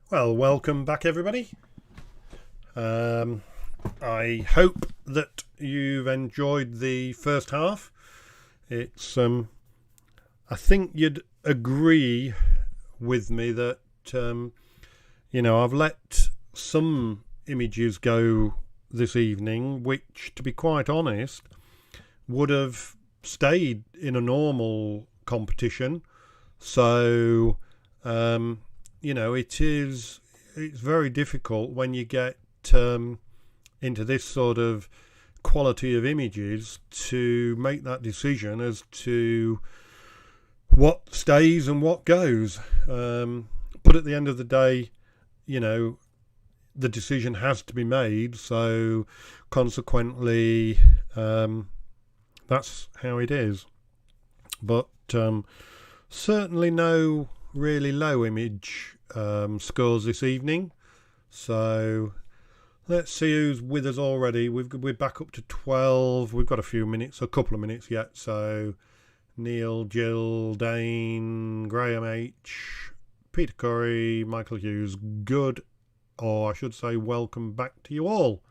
Well, welcome back, everybody. I hope that you've enjoyed the first half. It's, I think you'd agree with me that, I've let some images go this evening, which, to be quite honest, would have stayed in a normal competition. So, it's very difficult when you get into this sort of quality of images to make that decision as to what stays and what goes. But at the end of the day, the decision has to be made. So consequently, that's how it is. But certainly no really low image scores this evening. So let's see who's with us already. We're back up to 12. We've got a couple of minutes yet. So Neil, Jill, Dane, Graham H, Peter Curry, Michael Hughes. Good, or I should say welcome back to you all.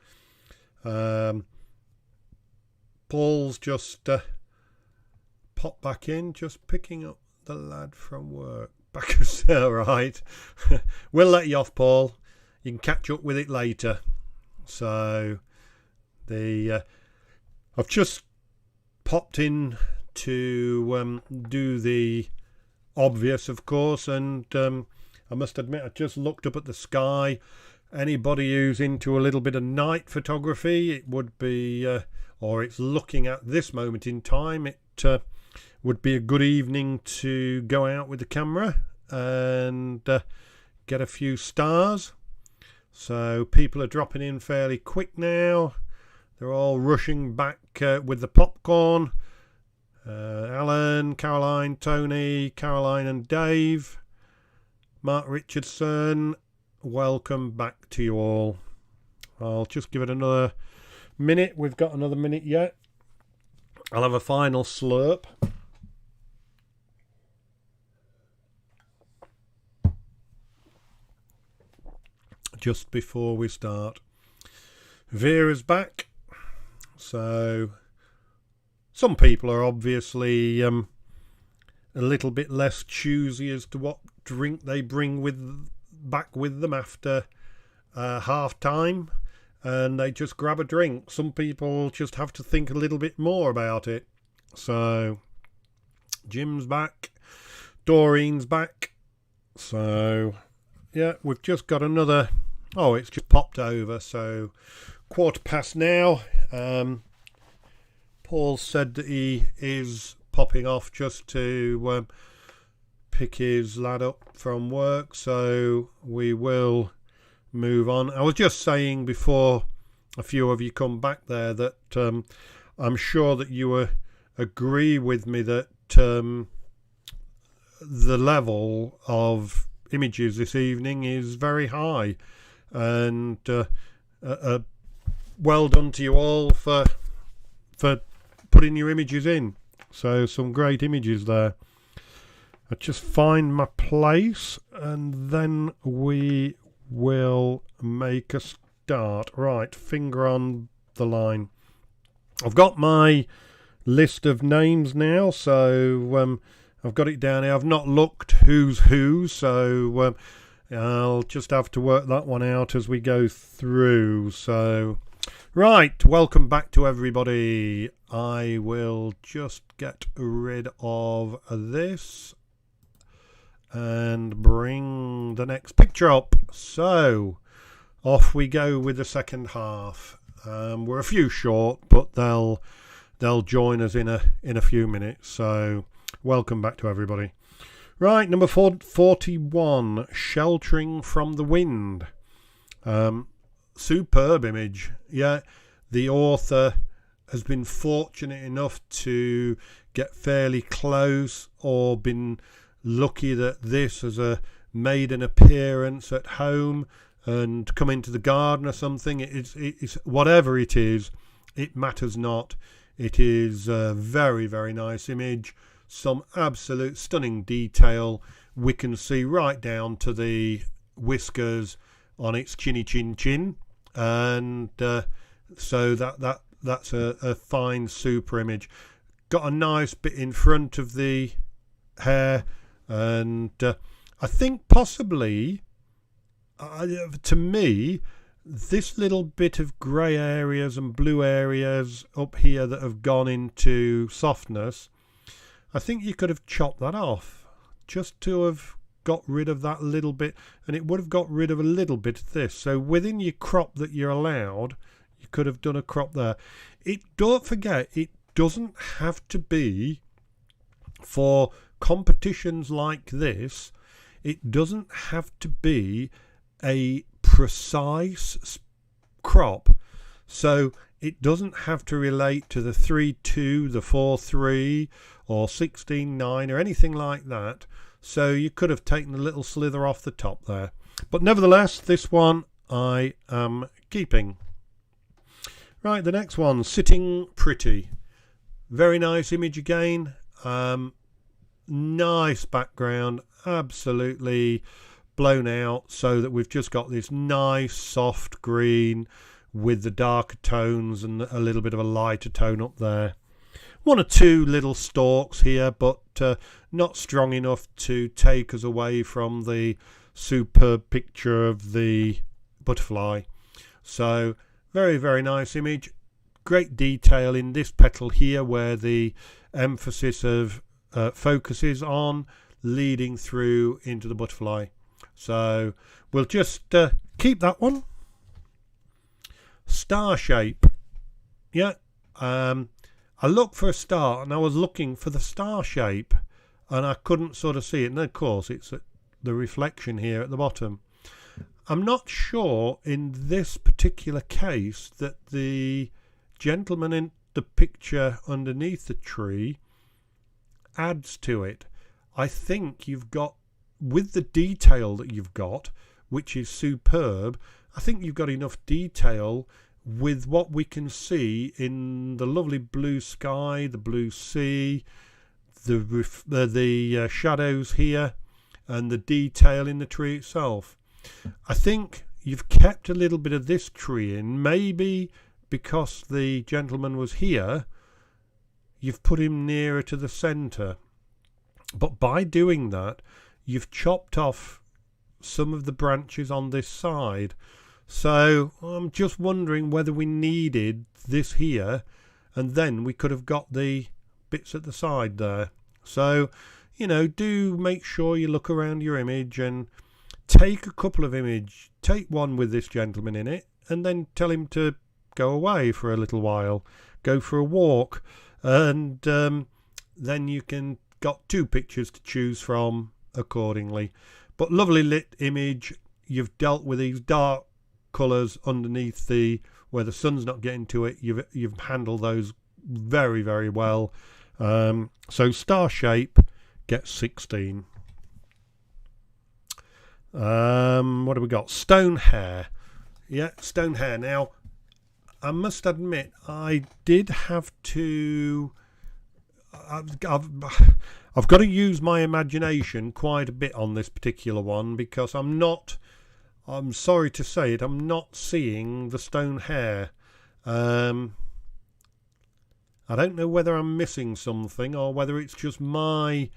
Paul's just popped back in, just picking up the lad from work. Back right. We'll let you off, Paul. You can catch up with it later. So I've just popped in to do the obvious, of course, and I must admit I just looked up at the sky. Anybody who's into a little bit of night photography, it would be, or it's looking at this moment in time, it would be a good evening to go out with the camera and get a few stars. So people are dropping in fairly quick now. They're all rushing back with the popcorn. Alan, Caroline, Tony, Caroline and Dave. Mark Richardson, welcome back to you all. I'll just give it another minute. We've got another minute yet. I'll have a final slurp. Just before we start. Vera's back. So some people are obviously a little bit less choosy as to what drink they bring back with them after half time, and they just grab a drink. Some people just have to think a little bit more about it. So Jim's back, Doreen's back. So yeah, we've just got another. Oh, it's just popped over. So 1:15 now. Paul said that he is popping off just to pick his lad up from work, so we will move on. I was just saying before a few of you come back there that I'm sure that you agree with me that the level of images this evening is very high, and well done to you all for putting your images in. So some great images there. I just find my place and then we will make a start. Right, finger on the line. I've got my list of names now, so I've got it down here. I've not looked who's who, so I'll just have to work that one out as we go through. So right, welcome back to everybody. I will just get rid of this and bring the next picture up. So off we go with the second half. We're a few short, but they'll join us in a few minutes. So welcome back to everybody. Right, number 41, Sheltering from the Wind. Superb image. Yeah, the author has been fortunate enough to get fairly close, or been lucky that this has made an appearance at home and come into the garden or something. It's whatever it is, it matters not. It is a very, very nice image. Some absolute stunning detail. We can see right down to the whiskers on its chinny chin chin, and so that's a fine super image. Got a nice bit in front of the hair, and I think possibly to me this little bit of grey areas and blue areas up here that have gone into softness, I think you could have chopped that off just to have got rid of that little bit, and it would have got rid of a little bit of this. So within your crop that you're allowed, you could have done a crop there. Don't forget, it doesn't have to be for competitions like this. It doesn't have to be a precise crop, so it doesn't have to relate to the 3-2, the 4-3 or 16-9 or anything like that. So you could have taken a little slither off the top there, but nevertheless this one I am keeping. Right, the next one, Sitting Pretty. Very nice image again. Nice background, absolutely blown out, so that we've just got this nice soft green with the darker tones and a little bit of a lighter tone up there. One or two little stalks here, but not strong enough to take us away from the superb picture of the butterfly. So very, very nice image. Great detail in this petal here where the emphasis of focus is on, leading through into the butterfly. So we'll just keep that one. Star shape. Yeah, I looked for a star and I was looking for the star shape and I couldn't sort of see it. And of course it's the reflection here at the bottom. I'm not sure in this particular case that the gentleman in the picture underneath the tree adds to it. I think you've got, with the detail that you've got, which is superb, I think you've got enough detail with what we can see in the lovely blue sky, the blue sea, the shadows here, and the detail in the tree itself. I think you've kept a little bit of this tree in, maybe because the gentleman was here, you've put him nearer to the centre. But by doing that, you've chopped off some of the branches on this side. So I'm just wondering whether we needed this here, and then we could have got the bits at the side there. So, you know, do make sure you look around your image and take a couple of images. Take one with this gentleman in it, and then tell him to go away for a little while, go for a walk, and then you can got two pictures to choose from accordingly. But lovely lit image. You've dealt with these dark colours underneath the where the sun's not getting to it. You've handled those very, very well. So star shape gets 16. What have we got? Stone hair. Yeah, stone hair. Now I must admit I did have to I've got to use my imagination quite a bit on this particular one, because I'm sorry to say it, I'm not seeing the stone hair. I don't know whether I'm missing something or whether it's just my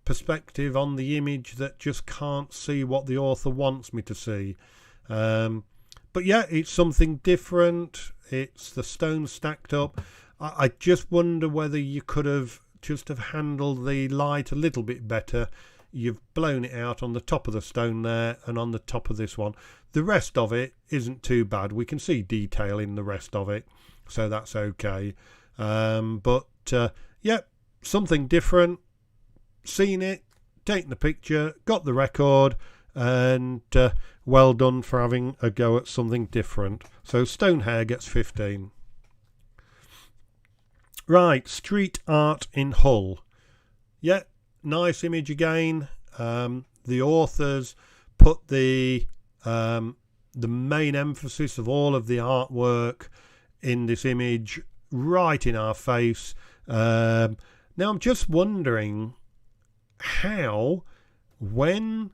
perspective on the image that just can't see what the author wants me to see. But yeah, it's something different. It's the stones stacked up. I just wonder whether you could have just have handled the light a little bit better. You've blown it out on the top of the stone there and on the top of this one. The rest of it isn't too bad. We can see detail in the rest of it, so that's okay. But yeah, something different. Seen it, taken the picture, got the record, and well done for having a go at something different. So stone hair gets 15. Right, street art in Hull. Yeah, nice image again. The authors put the main emphasis of all of the artwork in this image right in our face. Now I'm just wondering how, when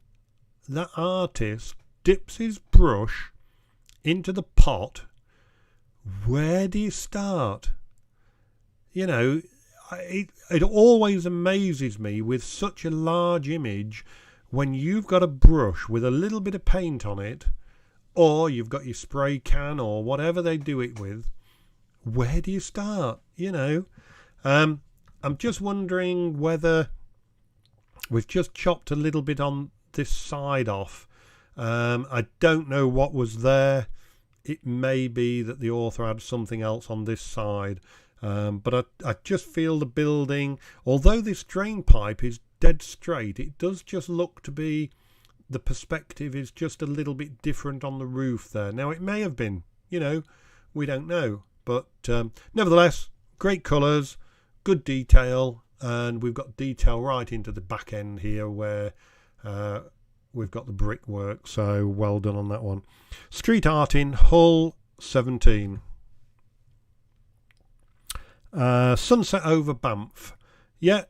that artist dips his brush into the pot, where do you start? You know, it always amazes me with such a large image, when you've got a brush with a little bit of paint on it, or you've got your spray can or whatever they do it with, where do you start? You know, I'm just wondering whether we've just chopped a little bit on this side off. I don't know what was there. It may be that the author had something else on this side. But I just feel the building, although this drain pipe is dead straight, it does just look to be, the perspective is just a little bit different on the roof there. Now, it may have been, you know, we don't know. But nevertheless, great colours, good detail, and we've got detail right into the back end here where we've got the brickwork. So well done on that one. Street art in Hull 17. Sunset over Banff. Yeah,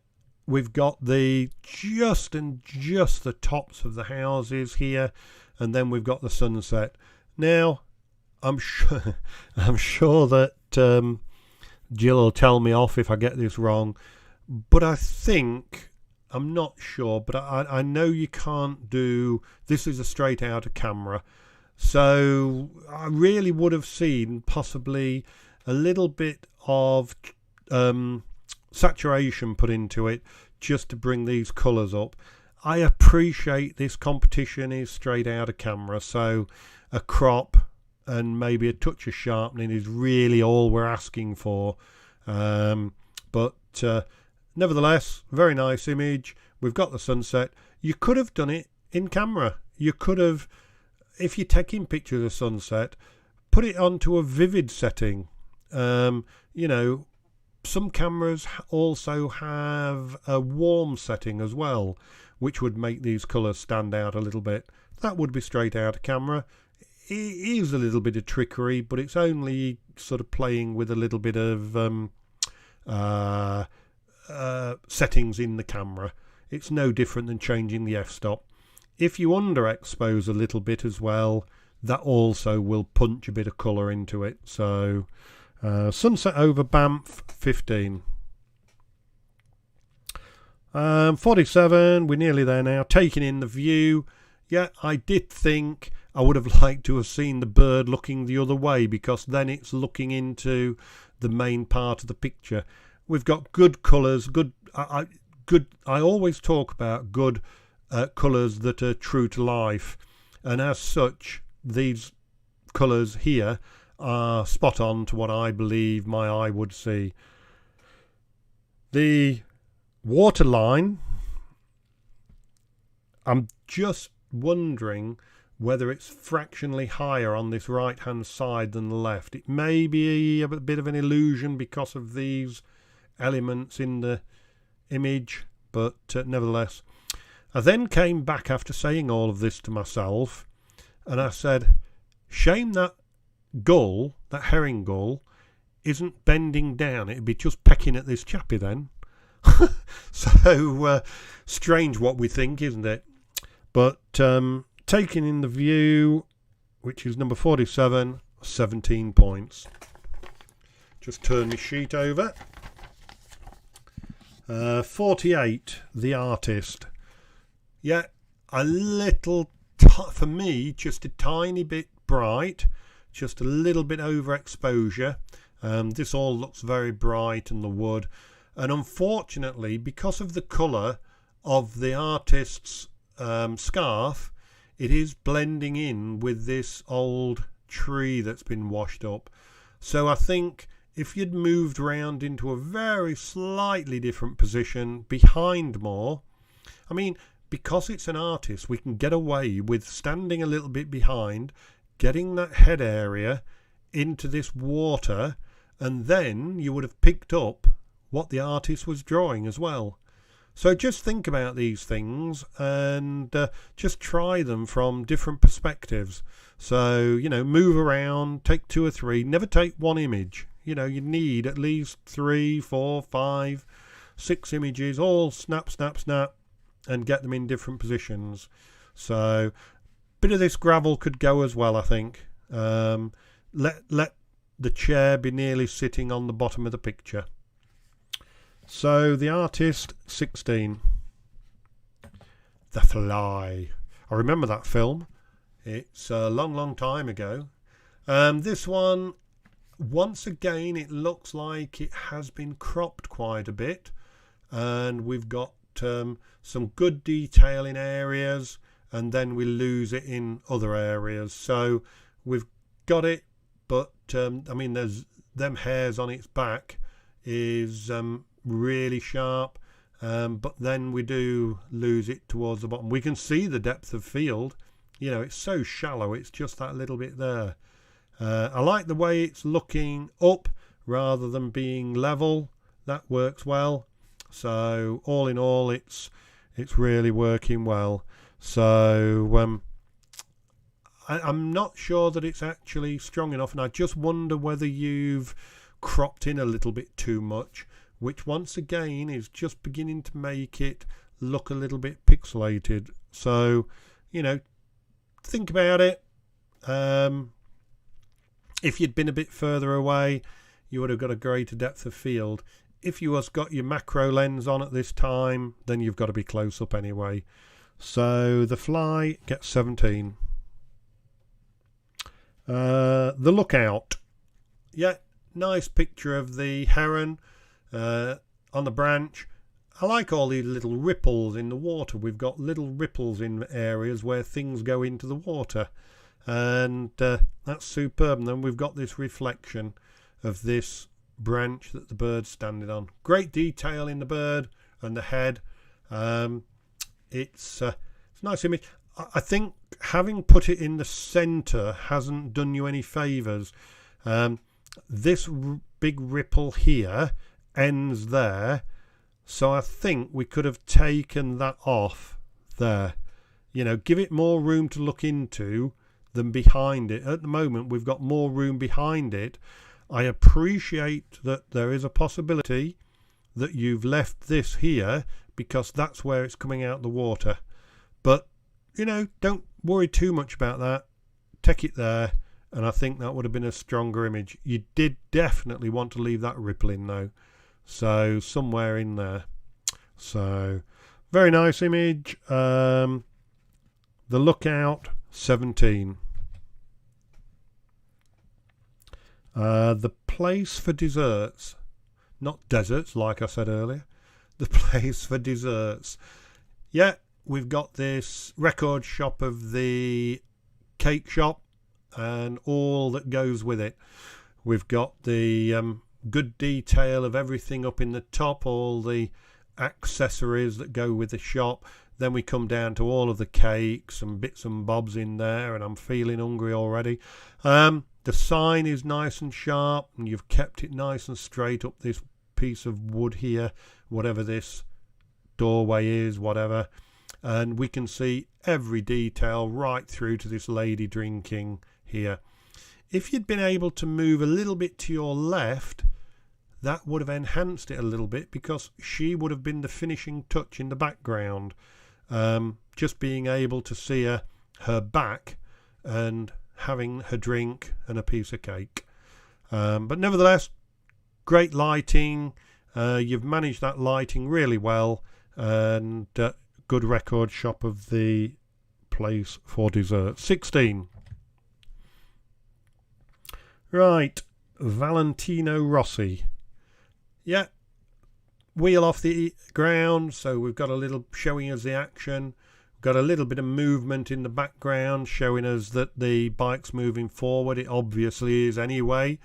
we've got the just the tops of the houses here, and then we've got the sunset. Now, I'm sure that Jill will tell me off if I get this wrong, but I think, I'm not sure, but I know you can't do, this is a straight out of camera, so I really would have seen possibly a little bit of saturation put into it just to bring these colours up. I appreciate this competition is straight out of camera, so a crop and maybe a touch of sharpening is really all we're asking for. But nevertheless, very nice image. We've got the sunset. You could have done it in camera. You could have, if you're taking pictures of sunset, put it onto a vivid setting. You know, some cameras also have a warm setting as well, which would make these colours stand out a little bit. That would be straight out of camera. It is a little bit of trickery, but it's only sort of playing with a little bit of settings in the camera. It's no different than changing the f-stop. If you underexpose a little bit as well, that also will punch a bit of colour into it. So sunset over Banff 15. 47, we're nearly there now. Taking in the view. Yeah, I did think I would have liked to have seen the bird looking the other way, because then it's looking into the main part of the picture. We've got good colours, I always talk about good colours that are true to life, and as such, these colours here are spot on to what I believe my eye would see. The waterline, I'm just wondering whether it's fractionally higher on this right hand side than the left. It may be a bit of an illusion because of these elements in the image, but nevertheless. I then came back after saying all of this to myself, and I said, shame that gull, that herring gull, isn't bending down. It'd be just pecking at this chappie then. So strange what we think, isn't it? But taking in the view, which is number 47, 17 points. Just turn my sheet over. 48, the artist. Yeah, a little, for me, just a tiny bit bright, just a little bit overexposure. This all looks very bright, and the wood. And unfortunately, because of the colour of the artist's scarf, it is blending in with this old tree that's been washed up. So I think if you'd moved round into a very slightly different position behind more, I mean, because it's an artist, we can get away with standing a little bit behind, getting that head area into this water, and then you would have picked up what the artist was drawing as well. So just think about these things and just try them from different perspectives. So, you know, move around, take 2 or 3, never take one image. You know, you need at least 3, 4, 5, 6 images, all snap, snap, snap, and get them in different positions. So bit of this gravel could go as well, I think. Let the chair be nearly sitting on the bottom of the picture. So the artist, 16. The Fly. I remember that film. It's a long time ago. This one, once again, it looks like it has been cropped quite a bit, and we've got some good detail in areas, and then we lose it in other areas. So we've got it, but I mean, there's them hairs on its back is really sharp, but then we do lose it towards the bottom. We can see the depth of field. You know, it's so shallow, it's just that little bit there. I like the way it's looking up rather than being level. That works well. So all in all, it's really working well. So I'm not sure that it's actually strong enough, and I just wonder whether you've cropped in a little bit too much, which once again is just beginning to make it look a little bit pixelated. So, you know, think about it. If you'd been a bit further away, you would have got a greater depth of field. If you have got your macro lens on at this time, then you've got to be close up anyway. So the Fly gets 17. The Lookout. Yeah, nice picture of the heron on the branch. I like all these little ripples in the water. We've got little ripples in areas where things go into the water, and that's superb. And then we've got this reflection of this branch that the bird's standing on. Great detail in the bird and the head. It's a nice image. I think having put it in the centre hasn't done you any favours. This big ripple here ends there, so I think we could have taken that off there. You know, give it more room to look into than behind it. At the moment we've got more room behind it. I appreciate that there is a possibility that you've left this here because that's where it's coming out the water, but you know, don't worry too much about that. Take it there, and I think that would have been a stronger image. You did definitely want to leave that ripple in though, so somewhere in there. So very nice image. The Lookout, 17. The Place for Desserts, not deserts like I said earlier, the Place for Desserts. Yeah, we've got this record shop of the cake shop and all that goes with it. We've got the good detail of everything up in the top, all the accessories that go with the shop. Then we come down to all of the cakes and bits and bobs in there, and I'm feeling hungry already. The sign is nice and sharp, and you've kept it nice and straight up this piece of wood here, whatever this doorway is, whatever. And we can see every detail right through to this lady drinking here. If you'd been able to move a little bit to your left, that would have enhanced it a little bit, because she would have been the finishing touch in the background. Just being able to see her back and having her drink and a piece of cake. But nevertheless, great lighting. You've managed that lighting really well, and good record shop of the Place for Dessert. 16. Right, Valentino Rossi. Yeah, wheel off the ground, so we've got a little showing us the action. We've got a little bit of movement in the background showing us that the bike's moving forward. It obviously is anyway,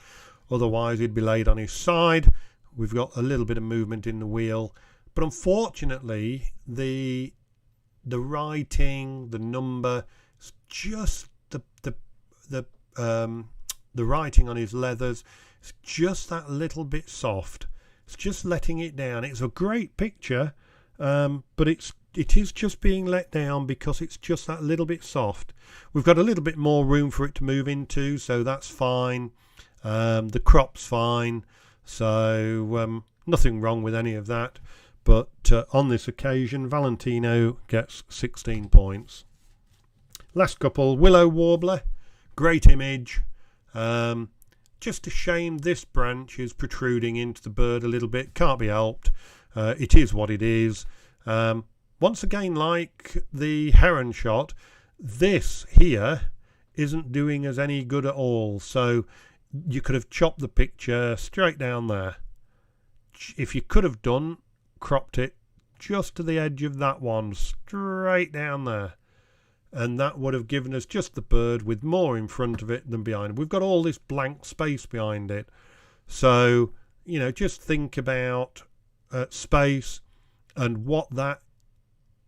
otherwise he'd be laid on his side. We've got a little bit of movement in the wheel, but unfortunately the writing, the number, just the writing on his leathers, it's just that little bit soft. It's just letting it down. It's a great picture, but it is just being let down because it's just that little bit soft. We've got a little bit more room for it to move into, so that's fine. The crop's fine, so nothing wrong with any of that. But on this occasion, Valentino gets 16 points. Last couple, willow warbler, great image. Just a shame this branch is protruding into the bird a little bit. Can't be helped. It is what it is. Once again, like the heron shot, this here isn't doing us any good at all. So you could have chopped the picture straight down there. If you could have done, cropped it just to the edge of that one, straight down there. And that would have given us just the bird with more in front of it than behind it. We've got all this blank space behind it. So, you know, just think about space and what that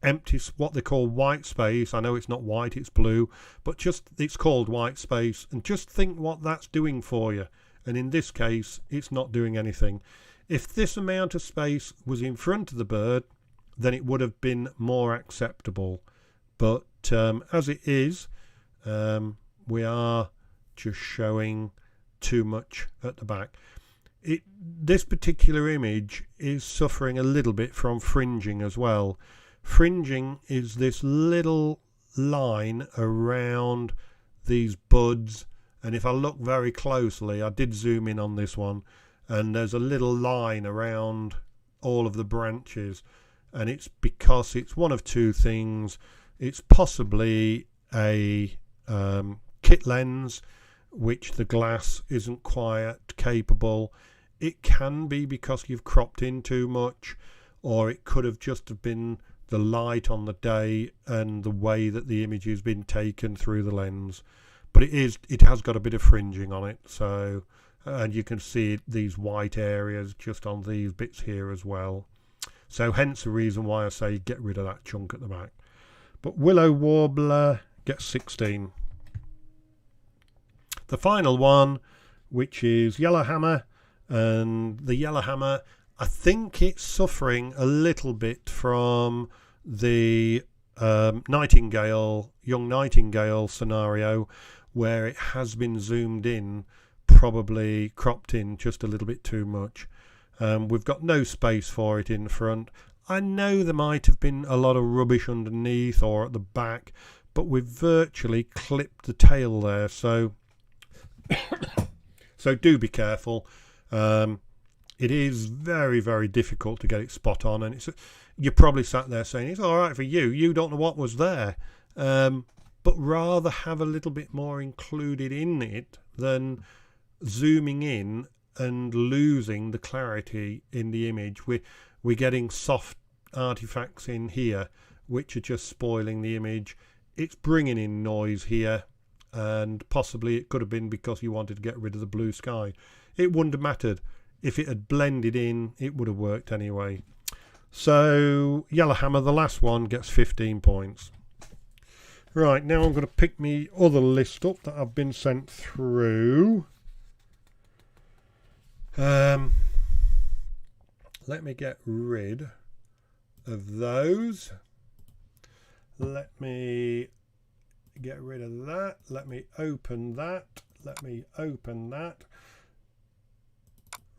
empty, what they call white space. I know it's not white, it's blue, but just it's called white space. And just think what that's doing for you. And in this case, it's not doing anything. If this amount of space was in front of the bird, then it would have been more acceptable. But as it is, we are just showing too much at the back. This particular image is suffering a little bit from fringing as well. Fringing is this little line around these buds, and if I look very closely, I did zoom in on this one, and there's a little line around all of the branches, and it's because it's one of two things. It's possibly a kit lens, which the glass isn't quite capable. It can be because you've cropped in too much, or it could have just been the light on the day and the way that the image has been taken through the lens. But it has got a bit of fringing on it, so, and you can see these white areas just on these bits here as well. So hence the reason why I say get rid of that chunk at the back. But willow warbler gets 16. The final one, which is yellowhammer, and the yellowhammer, I think it's suffering a little bit from the young nightingale scenario, where it has been zoomed in, probably cropped in just a little bit too much. We've got no space for it in front. I know there might have been a lot of rubbish underneath or at the back, but we've virtually clipped the tail there, so so do be careful. It is very, very difficult to get it spot on, and you're probably sat there saying it's all right for you don't know what was there, but rather have a little bit more included in it than zooming in and losing the clarity in the image. We're getting soft artifacts in here which are just spoiling the image. It's bringing in noise here, and possibly it could have been because you wanted to get rid of the blue sky. It wouldn't have mattered. If it had blended in, it would have worked anyway. So yellowhammer, the last one, gets 15 points. Right, now I'm going to pick me other list up that I've been sent through. Let me get rid of those. Let me get rid of that. Let me open that. Let me open that.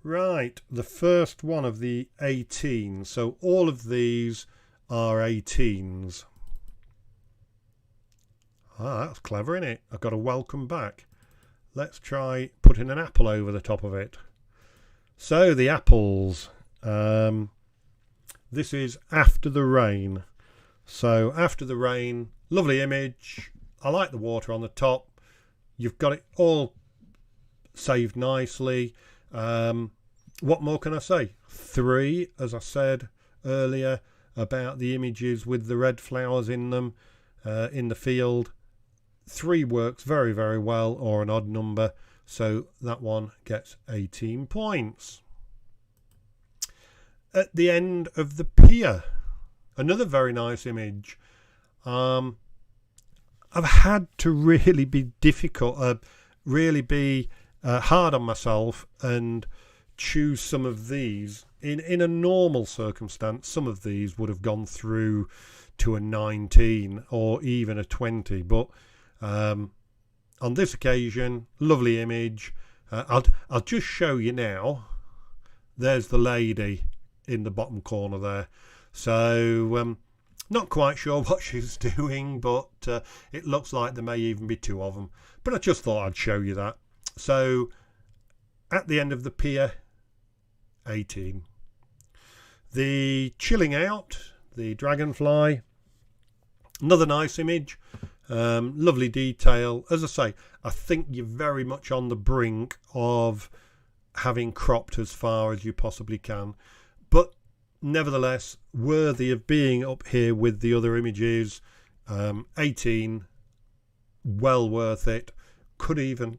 Right, the first one of the 18. So all of these are 18s. Ah, that's clever, isn't it? I've got a welcome back. Let's try putting an apple over the top of it. So the apples. This is After the Rain. So After the Rain, lovely image. I like the water on the top. You've got it all saved nicely. What more can I say? 3, as I said earlier, about the images with the red flowers in them in the field. 3 works very, very well, or an odd number. So that one gets 18 points. At the end of the pier, another very nice image. I've had to really be difficult, really be hard on myself and choose some of these. In a normal circumstance, some of these would have gone through to a 19 or even a 20, but on this occasion, lovely image. I'll just show you now. There's the lady in the bottom corner there. So Not quite sure what she's doing, but it looks like there may even be two of them. But I just thought I'd show you that. So at the end of the pier, 18. The chilling out, the dragonfly, another nice image, lovely detail. As I say, I think you're very much on the brink of having cropped as far as you possibly can, but nevertheless worthy of being up here with the other images. 18, well worth it. Could even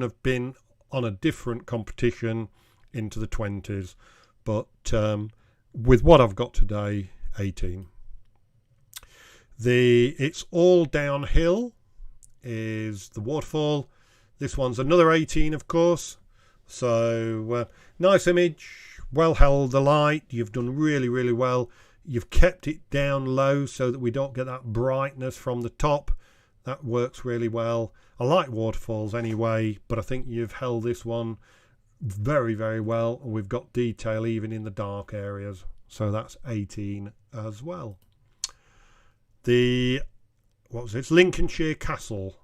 have been on a different competition into the 20s, but with what I've got today, 18. It's all downhill is the waterfall. This one's another 18, of course. So nice image, well held the light. You've done really, really well. You've kept it down low so that we don't get that brightness from the top. That works really well. I like waterfalls anyway, but I think you've held this one very, very well. And we've got detail even in the dark areas. So that's 18 as well. What was it? Lincolnshire Castle.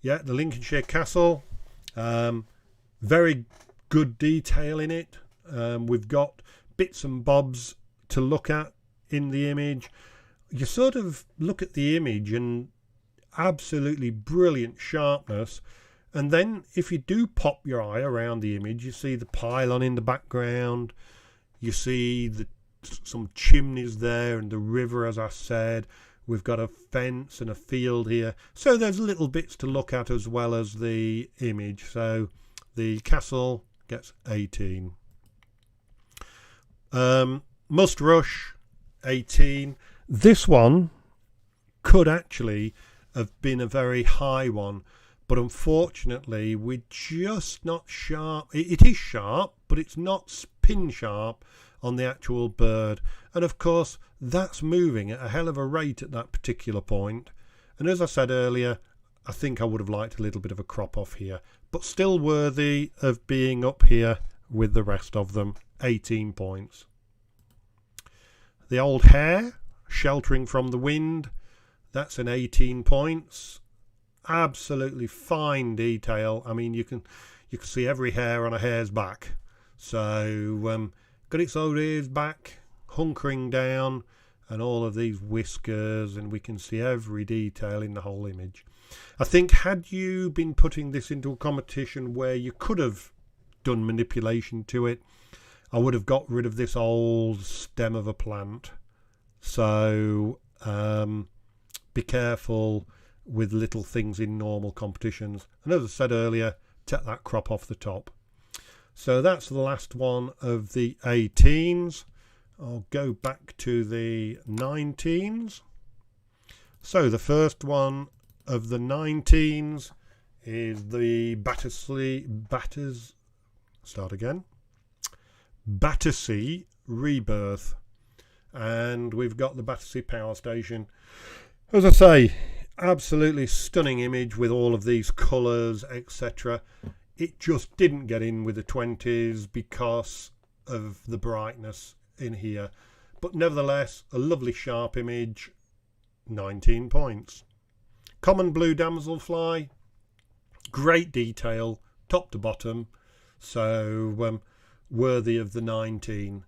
Yeah, the Lincolnshire Castle. Very good detail in it. We've got bits and bobs to look at in the image. You sort of look at the image and absolutely brilliant sharpness. And then if you do pop your eye around the image, you see the pylon in the background. You see some chimneys there and the river, as I said. We've got a fence and a field here. So there's little bits to look at as well as the image. So the castle gets 18. Must Rush, 18. This one could actually have been a very high one, but unfortunately we're just not sharp. It is sharp, but it's not pin sharp on the actual bird. And of course that's moving at a hell of a rate at that particular point. And as I said earlier, I think I would have liked a little bit of a crop off here, but still worthy of being up here with the rest of them. 18 points. The old hare sheltering from the wind, that's an 18 points. Absolutely fine detail. I mean, you can see every hair on a hare's back. So got its old ears back, hunkering down, and all of these whiskers, and we can see every detail in the whole image. I think had you been putting this into a competition where you could have done manipulation to it, I would have got rid of this old stem of a plant. So be careful with little things in normal competitions. And as I said earlier, take that crop off the top. So that's the last one of the 18s. I'll go back to the 19s. So the first one of the 19s is the Battersea Rebirth. And we've got the Battersea Power Station. As I say, absolutely stunning image with all of these colours, etc. It just didn't get in with the 20s because of the brightness in here. But nevertheless, a lovely sharp image, 19 points. Common blue damselfly, great detail, top to bottom. So worthy of the 19.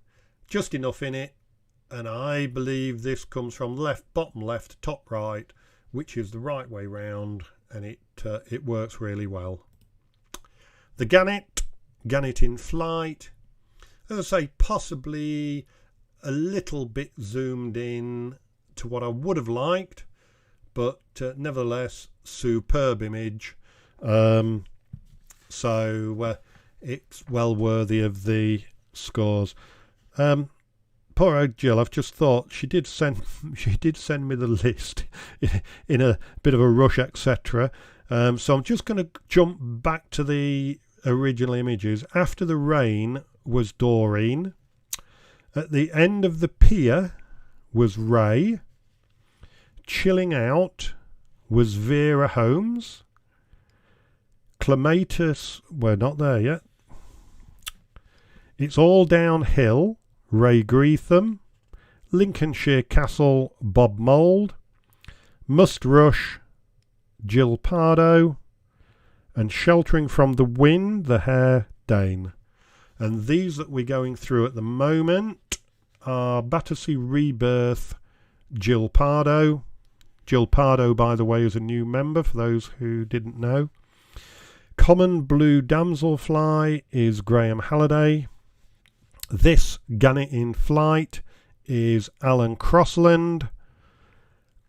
Just enough in it. And I believe this comes from left, bottom left, top right, which is the right way round, and it works really well. The gannet in flight, as I say, possibly a little bit zoomed in to what I would have liked, but nevertheless, superb image. So it's well worthy of the scores. Poor old Jill, I've just thought she did send me the list in a bit of a rush, etc. So I'm just going to jump back to the original images. After the rain was Doreen. At the end of the pier was Ray. Chilling out was Vera Holmes. Clematis, we're not there yet. It's all downhill. Ray Greetham. Lincolnshire Castle Bob Mould, Must Rush Jill Pardo, and Sheltering from the Wind the Hare Dane. And these that we're going through at the moment are Battersea Rebirth Jill Pardo. Jill Pardo, by the way, is a new member for those who didn't know. Common Blue Damselfly is Grahame Halliday. This Gannet in Flight is Alan Crossland.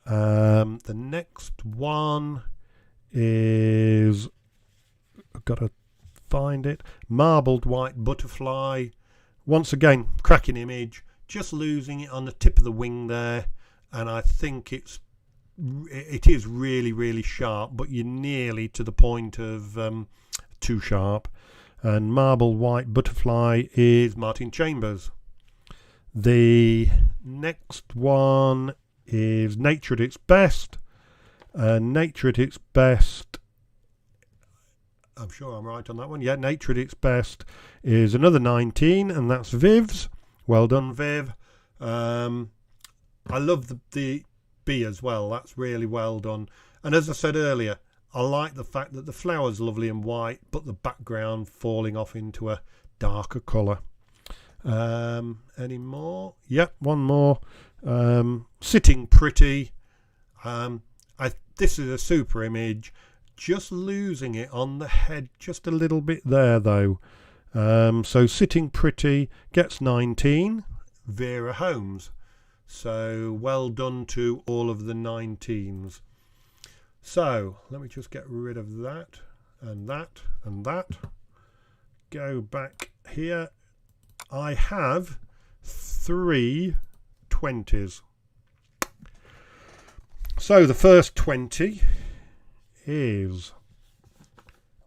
The next one is, I've got to find it, Marbled White Butterfly. Once again, cracking image, just losing it on the tip of the wing there, and I think it is really, really sharp, but you're nearly to the point of too sharp. And Marbled White Butterfly is Martin Chambers. The next one is Nature at Its Best. Nature at Its Best, I'm sure I'm right on that one. Yeah, Nature at Its Best is another 19, and that's Viv's. Well done, Viv. I love the bee as well. That's really well done. And as I said earlier, I like the fact that the flower's lovely and white, but the background falling off into a darker colour. Any more? Yep, one more. Sitting Pretty. This is a super image. Just losing it on the head just a little bit there, though. So Sitting Pretty gets 19. Vera Holmes. So well done to all of the 19s. So let me just get rid of that and that and that. Go back here. I have 3 20s. So the first 20 is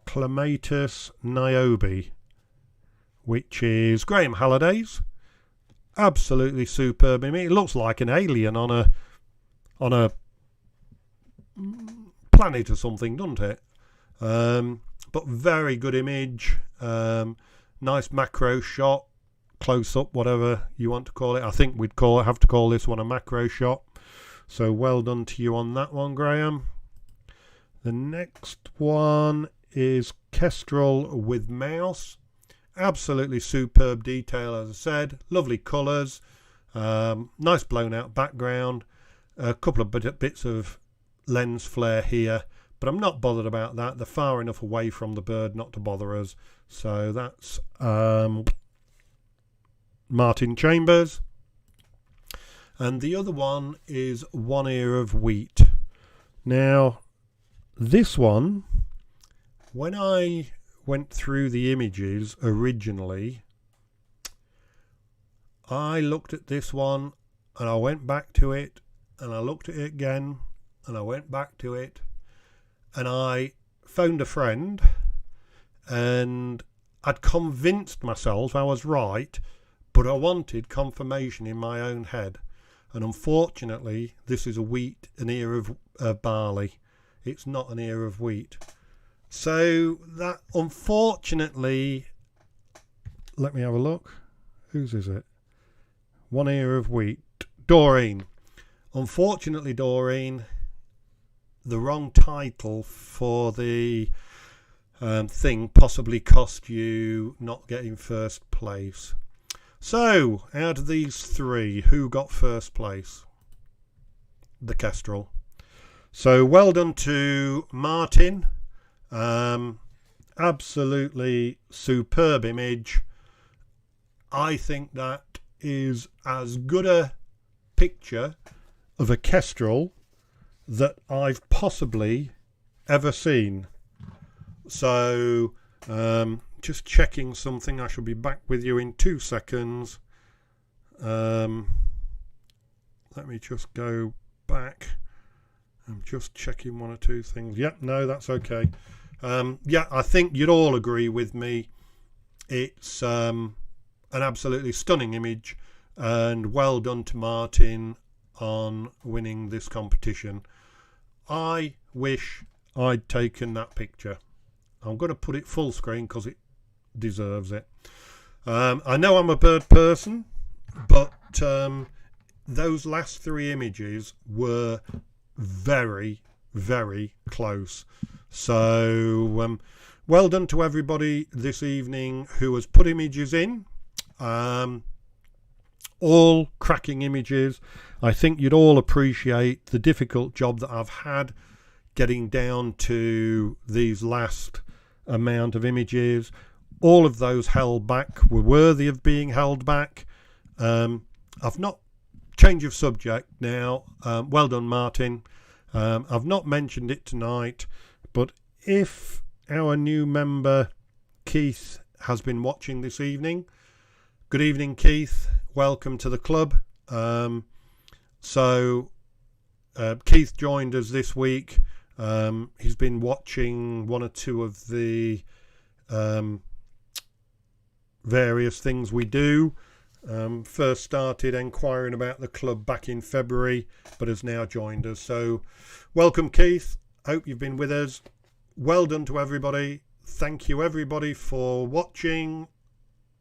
Clematis Niobe, which is Grahame Halliday's. Absolutely superb. I mean, it looks like an alien on a planet or something, doesn't it? But very good image. Nice macro shot, close up, whatever you want to call it. I think we'd have to call this one a macro shot. So well done to you on that one, Grahame. The next one is Kestrel with Mouse. Absolutely superb detail, as I said. Lovely colours. Nice blown out background. A couple of bits of lens flare here, but I'm not bothered about that. They're far enough away from the bird not to bother us. So that's Martin Chambers. And the other one is One Ear of Wheat. Now, this one, when I went through the images originally, I looked at this one and I went back to it and I looked at it again and I went back to it and I phoned a friend and I'd convinced myself I was right, but I wanted confirmation in my own head. And unfortunately, this is an ear of barley. It's not an ear of wheat. So that, unfortunately, let me have a look. Whose is it? One Ear of Wheat. Doreen. Unfortunately, Doreen, the wrong title for the thing possibly cost you not getting first place. So, out of these 3, who got first place? The Kestrel. So, well done to Martin. Absolutely superb image. I think that is as good a picture of a Kestrel that I've possibly ever seen. So, just checking something. I shall be back with you in 2 seconds. Let me just go back. I'm just checking 1 or 2 things. Yep, no, that's okay. Yeah, I think you'd all agree with me. It's an absolutely stunning image, and well done to Martin on winning this competition. I wish I'd taken that picture. I'm going to put it full screen because it deserves it. I know I'm a bird person, but those last 3 images were very, very close. So well done to everybody this evening who has put images in. All cracking images. I think you'd all appreciate the difficult job that I've had getting down to these last amount of images. All of those held back were worthy of being held back. I've not, change of subject now, well done Martin. I've not mentioned it tonight, but if our new member Keith has been watching this evening, good evening Keith, welcome to the club. Keith joined us this week. He's been watching 1 or 2 of the various things we do. First started enquiring about the club back in February, but has now joined us. So welcome Keith, hope you've been with us. Well done to everybody. Thank you everybody for watching,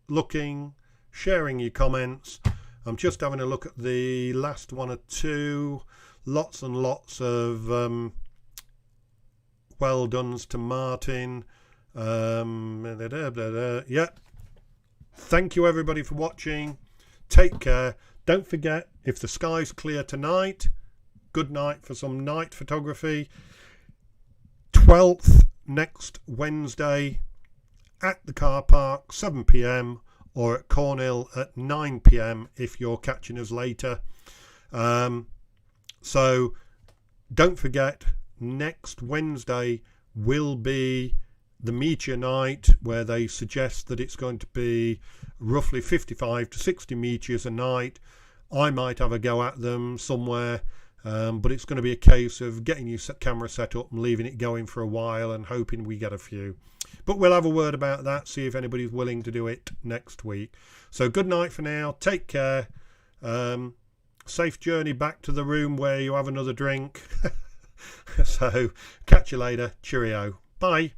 looking, sharing your comments. I'm just having a look at the last 1 or 2. Lots and lots of well dones to Martin. Yeah. Thank you everybody for watching. Take care. Don't forget, if the sky's clear tonight, good night for some night photography. 12th next Wednesday at the car park, 7 p.m, or at Cornhill at 9 p.m. if you're catching us later. So don't forget, next Wednesday will be the meteor night, where they suggest that it's going to be roughly 55 to 60 meteors a night. I might have a go at them somewhere, but it's going to be a case of getting your camera set up and leaving it going for a while and hoping we get a few. But we'll have a word about that, see if anybody's willing to do it next week. So good night for now, take care, safe journey back to the room where you have another drink. So catch you later, cheerio, bye.